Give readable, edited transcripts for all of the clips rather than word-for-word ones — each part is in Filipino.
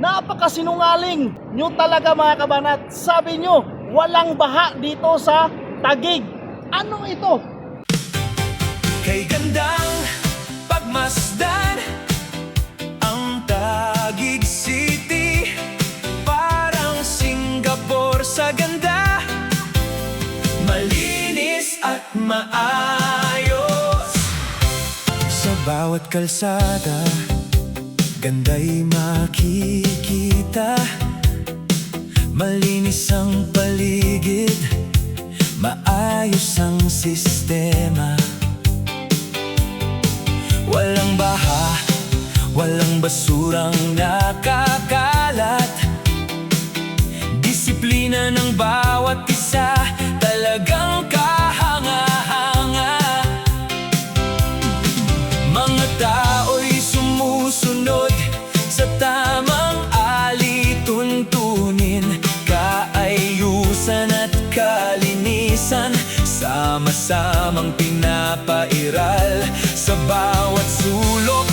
Napakasinungaling nyo talaga mga kabanat. Sabi nyo, walang baha dito sa Taguig. Ano ito? Kay gandang pagmasdan ang Taguig City, parang Singapore sa ganda, malinis at maayos. Sa bawat kalsada, ganda'y makikita, malinis ang paligid, maayos ang sistema. Walang baha, walang basurang nakakalat, disiplina ng bawat isa, talagang kahanga-hanga. Mga tao'y sumusunod sa tamang alituntunin, kaayusan at kalinisan, sama-samang pinapairal. Sa bawat sulok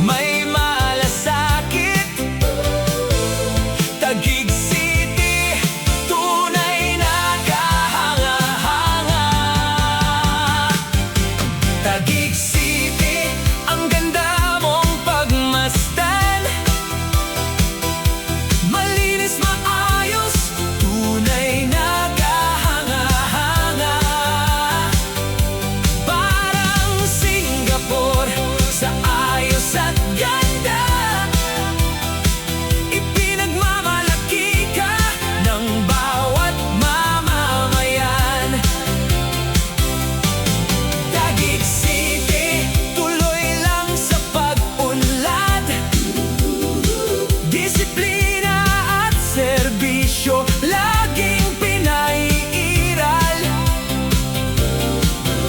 may malasakit, Taguig City, tunay na kahanga-hanga. Taguig City, ang ganda mong pagmasdan, malinis maayos, tunay na kahanga-hanga. Parang Singapore sa ayos at ganda, ipinagmamalaki ka ng bawat mamamayan. Taguig City, tuloy lang sa pag-unlad, disiplina at serbisyo laging pinaiiral.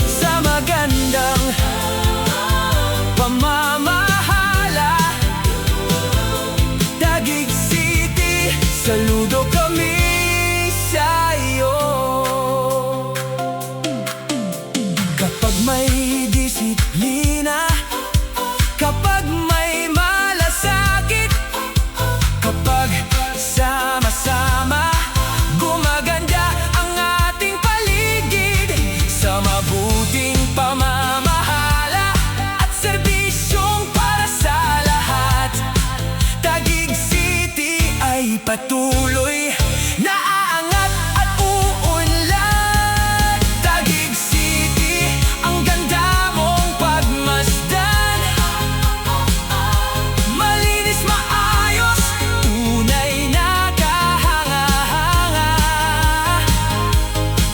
Sa magandang pamamahala, Taguig City, saludo kami sa iyo. Kapag may disiplina, kapag may malasakit, kapag sama-sama gumaganda ang ating paligid, sa mabuting pamamahala at serbisyong para sa lahat, Taguig City ay patuloy na aangat at uunlad. Taguig City, ang ganda mong pagmasdan, malinis maayos, tunay na kahanga-hanga.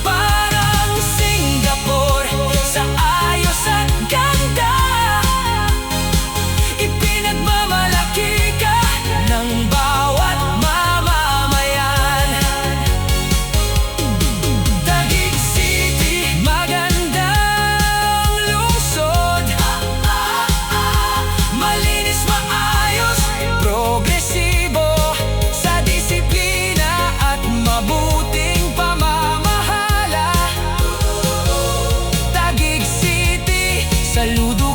Parang Singapore sa ayos at ganda, ipinagmamalaki ka ng bawat mamamayan. Taguig City, magandang lungsod, malinis maayos, progresibo, sa disiplina at mabuting pamamahala. Taguig City, saludo